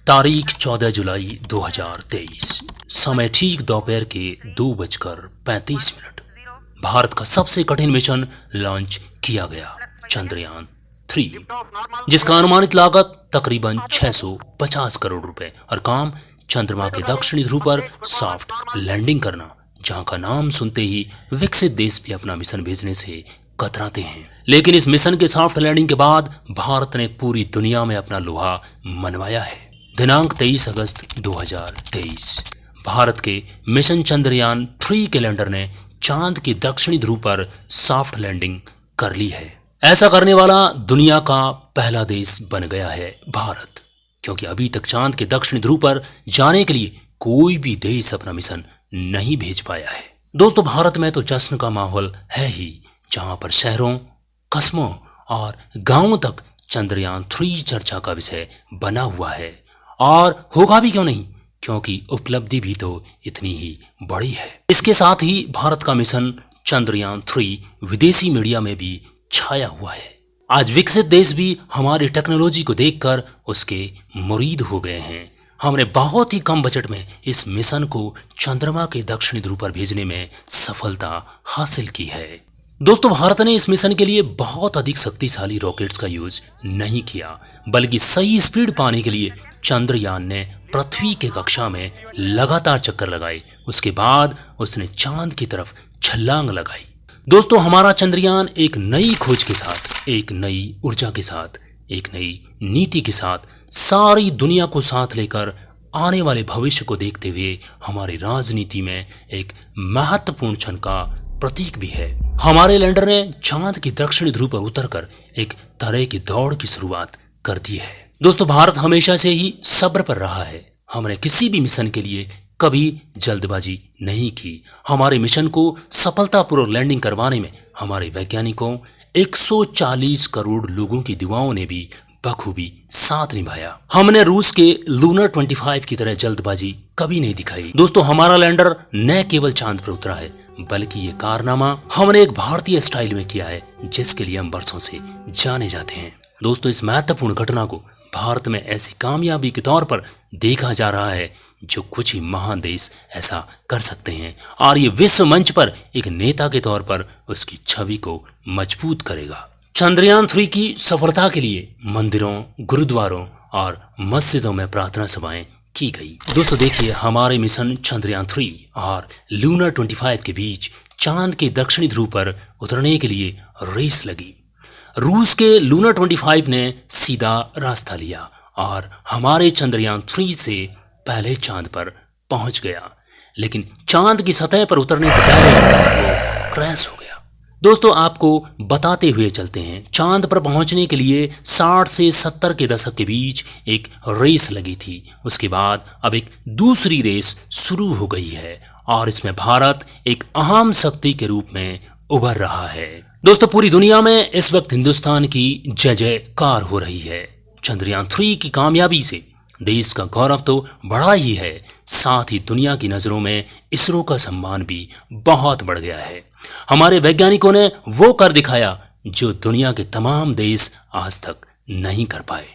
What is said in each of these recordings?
तारीख 14 जुलाई 2023। समय ठीक दोपहर के 2:35। भारत का सबसे कठिन मिशन लॉन्च किया गया, चंद्रयान 3, जिसका अनुमानित लागत तकरीबन 650 करोड़ रुपए और काम चंद्रमा के दक्षिणी ध्रुव पर सॉफ्ट लैंडिंग करना, जहां का नाम सुनते ही विकसित देश भी अपना मिशन भेजने से कतराते हैं। लेकिन इस मिशन के सॉफ्ट लैंडिंग के बाद भारत ने पूरी दुनिया में अपना लोहा मनवाया है। दिनांक 23 अगस्त 2023, भारत के मिशन चंद्रयान 3 कैलेंडर ने चांद के दक्षिणी ध्रुव पर सॉफ्ट लैंडिंग कर ली है। ऐसा करने वाला दुनिया का पहला देश बन गया है भारत, क्योंकि अभी तक चांद के दक्षिणी ध्रुव पर जाने के लिए कोई भी देश अपना मिशन नहीं भेज पाया है। दोस्तों, भारत में तो जश्न का माहौल है ही, जहां पर शहरों, कस्बों और गांवों तक चंद्रयान 3 चर्चा का विषय बना हुआ है। और होगा भी क्यों नहीं, क्योंकि उपलब्धि भी तो इतनी ही बड़ी है। इसके साथ ही भारत का मिशन चंद्रयान 3 विदेशी मीडिया में भी छाया हुआ है। आज विकसित देश भी हमारी टेक्नोलॉजी को देखकर उसके मुरीद हो गए हैं। हमने बहुत ही कम बजट में इस मिशन को चंद्रमा के दक्षिणी ध्रुव पर भेजने में सफलता हासिल की है। दोस्तों, भारत ने इस मिशन के लिए बहुत अधिक शक्तिशाली रॉकेट्स का यूज नहीं किया, बल्कि सही स्पीड पाने के लिए चंद्रयान ने पृथ्वी के कक्षा में लगातार चक्कर लगाए। उसके बाद उसने चांद की तरफ छलांग लगाई। दोस्तों, हमारा चंद्रयान एक नई खोज के साथ, एक नई ऊर्जा के साथ, एक नई नीति के साथ सारी दुनिया को साथ लेकर आने वाले भविष्य को देखते हुए हमारी राजनीति में एक महत्वपूर्ण क्षण का प्रतीक भी है। हमारे लैंडर ने चांद की दक्षिणी ध्रुव पर उतरकर एक तरह की दौड़ की शुरुआत कर दी है। दोस्तों, भारत हमेशा से ही सब्र पर रहा है। हमने किसी भी मिशन के लिए कभी जल्दबाजी नहीं की। हमारे मिशन को सफलतापूर्वक लैंडिंग करवाने में हमारे वैज्ञानिकों, 140 करोड़ लोगों की दुआओं ने भी बखूबी साथ निभाया। हमने रूस के लूनर 25 की तरह जल्दबाजी कभी नहीं दिखाई। दोस्तों, हमारा लैंडर न केवल चांद पर उतरा है, बल्कि ये कारनामा हमने एक भारतीय स्टाइल में किया है, जिसके लिए हम बरसों से जाने जाते हैं। दोस्तों, इस महत्वपूर्ण घटना को भारत में ऐसी कामयाबी के तौर पर देखा जा रहा है जो कुछ ही महान देश ऐसा कर सकते हैं, और ये विश्व मंच पर एक नेता के तौर पर उसकी छवि को मजबूत करेगा। चंद्रयान 3 की सफलता के लिए मंदिरों, गुरुद्वारों और मस्जिदों में प्रार्थना सभाएं की गई। दोस्तों देखिए, हमारे मिशन चंद्रयान 3 और लूनर 25 के बीच चांद के दक्षिणी ध्रुव पर उतरने के लिए रेस लगी। रूस के लूनर 25 ने सीधा रास्ता लिया और हमारे चंद्रयान 3 से पहले चांद पर पहुंच गया, लेकिन चांद की सतह पर उतरने से पहले वो क्रैश हो गया। दोस्तों, आपको बताते हुए चलते हैं, चांद पर पहुंचने के लिए 60 से 70 के दशक के बीच एक रेस लगी थी। उसके बाद अब एक दूसरी रेस शुरू हो गई है और इसमें भारत एक अहम शक्ति के रूप में उभर रहा है। दोस्तों, पूरी दुनिया में इस वक्त हिंदुस्तान की जय जयकार हो रही है। चंद्रयान 3 की कामयाबी से देश का गौरव तो बढ़ा ही है, साथ ही दुनिया की नजरों में इसरो का सम्मान भी बहुत बढ़ गया है। हमारे वैज्ञानिकों ने वो कर दिखाया जो दुनिया के तमाम देश आज तक नहीं कर पाए।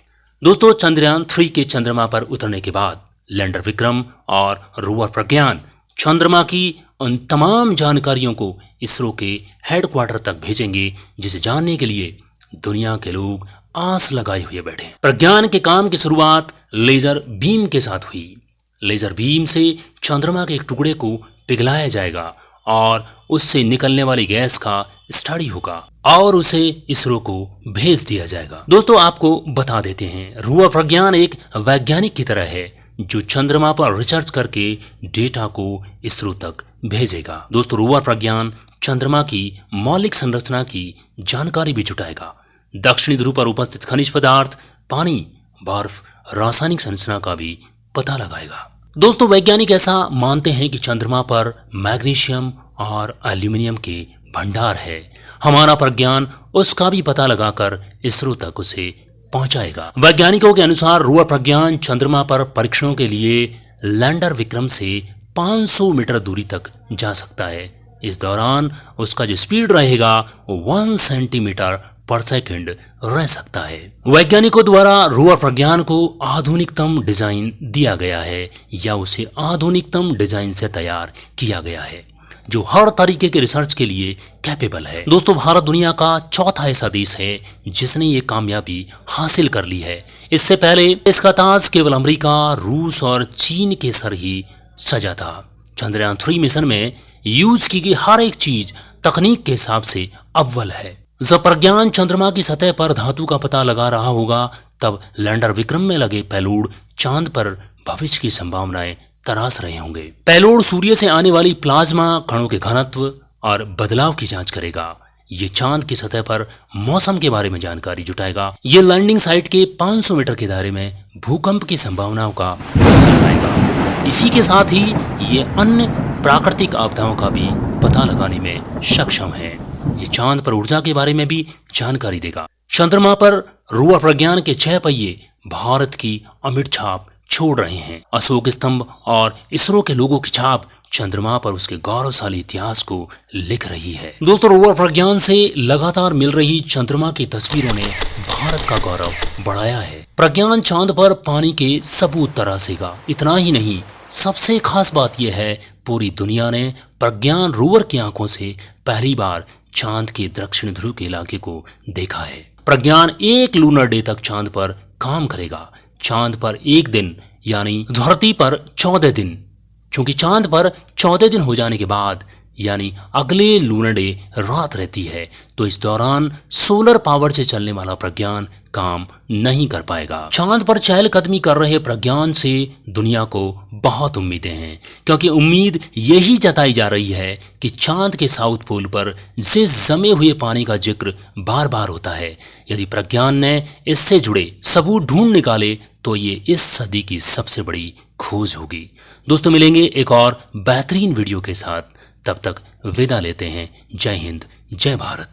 दोस्तों, चंद्रयान 3 के चंद्रमा पर उतरने के बाद लैंडर विक्रम और रोवर प्रज्ञान चंद्रमा की उन तमाम जानकारियों को इसरो के हेडक्वार्टर तक भेजेंगे, जिसे जानने के लिए दुनिया के लोग आस लगाए हुए बैठे। प्रज्ञान के काम की शुरुआत लेजर बीम के साथ हुई। लेजर बीम से चंद्रमा के एक टुकड़े को पिघलाया जाएगा और उससे निकलने वाली गैस का स्टडी होगा और उसे इसरो को भेज दिया जाएगा। दोस्तों, आपको बता देते हैं, रोवर प्रज्ञान एक वैज्ञानिक की तरह है जो चंद्रमा पर रिसर्च करके डेटा को इसरो तक भेजेगा। दोस्तों, रोवर प्रज्ञान चंद्रमा की मौलिक संरचना की जानकारी भी जुटाएगा, दक्षिणी ध्रुव पर उपस्थित खनिज पदार्थ, पानी, बर्फ, रासायनिक संरचना का भी पता लगाएगा। दोस्तों, वैज्ञानिक ऐसा मानते हैं कि चंद्रमा पर मैग्नीशियम और एल्यूमिनियम के भंडार है। हमारा प्रज्ञान उसका भी पता लगाकर इसरो तक उसे पहुंचाएगा। वैज्ञानिकों के अनुसार रोवर प्रज्ञान चंद्रमा पर परीक्षणों के लिए लैंडर विक्रम से 500 मीटर दूरी तक जा सकता है। इस दौरान उसका जो स्पीड रहेगा वो 1 सेंटीमीटर पर सेकंड रह सकता है। वैज्ञानिकों द्वारा रोवर प्रज्ञान को आधुनिकतम डिजाइन दिया गया है या उसे आधुनिकतम डिजाइन से तैयार किया गया है जो हर तरीके के रिसर्च के लिए कैपेबल है। दोस्तों, भारत दुनिया का चौथा ऐसा देश है जिसने ये कामयाबी हासिल कर ली है। इससे पहले इसका ताज केवल अमेरिका, रूस और चीन के सर ही सजा था। चंद्रयान 3 मिशन में यूज की गई हर एक चीज तकनीक के हिसाब से अव्वल है। जब प्रज्ञान चंद्रमा की सतह पर धातु का पता लगा रहा होगा, तब लैंडर विक्रम में लगे पेलोड चांद पर भविष्य की संभावनाएं तराश रहे होंगे। पेलोड सूर्य से आने वाली प्लाज्मा कणों के घनत्व और बदलाव की जांच करेगा। ये चांद की सतह पर मौसम के बारे में जानकारी जुटाएगा। ये लैंडिंग साइट के 500 मीटर के दायरे में भूकंप की संभावनाओं का पता लगाएगा। इसी के साथ ही ये अन्य प्राकृतिक आपदाओं का भी पता लगाने में सक्षम है। ये चांद पर ऊर्जा के बारे में भी जानकारी देगा। चंद्रमा पर रोवर प्रज्ञान के 6 पहिए भारत की अमिट छाप छोड़ रहे हैं। अशोक स्तंभ और इसरो के लोगों की छाप चंद्रमा पर उसके गौरवशाली इतिहास को लिख रही है। दोस्तों, रोवर प्रज्ञान से लगातार मिल रही चंद्रमा की तस्वीरों ने भारत का गौरव बढ़ाया है। प्रज्ञान चांद पर पानी के सबूत तरासेगा। इतना ही नहीं, सबसे खास बात यह है पूरी दुनिया ने प्रज्ञान रोवर की आंखों से पहली बार चांद के दक्षिण ध्रुव के इलाके को देखा है। प्रज्ञान 1 लूनर डे तक चांद पर काम करेगा। चांद पर 1 दिन यानी धरती पर 14 दिन, क्योंकि चांद पर 14 दिन हो जाने के बाद यानी अगले लूनर डे रात रहती है, तो इस दौरान सोलर पावर से चलने वाला प्रज्ञान काम नहीं कर पाएगा। चांद पर चहलकदमी कर रहे प्रज्ञान से दुनिया को बहुत उम्मीदें हैं, क्योंकि उम्मीद यही जताई जा रही है कि चांद के साउथ पोल पर जमे हुए पानी का जिक्र बार बार होता है। यदि प्रज्ञान ने इससे जुड़े सबूत ढूंढ निकाले तो ये इस सदी की सबसे बड़ी खोज होगी। दोस्तों, मिलेंगे एक और बेहतरीन वीडियो के साथ। तब तक विदा लेते हैं। जय हिंद, जय भारत।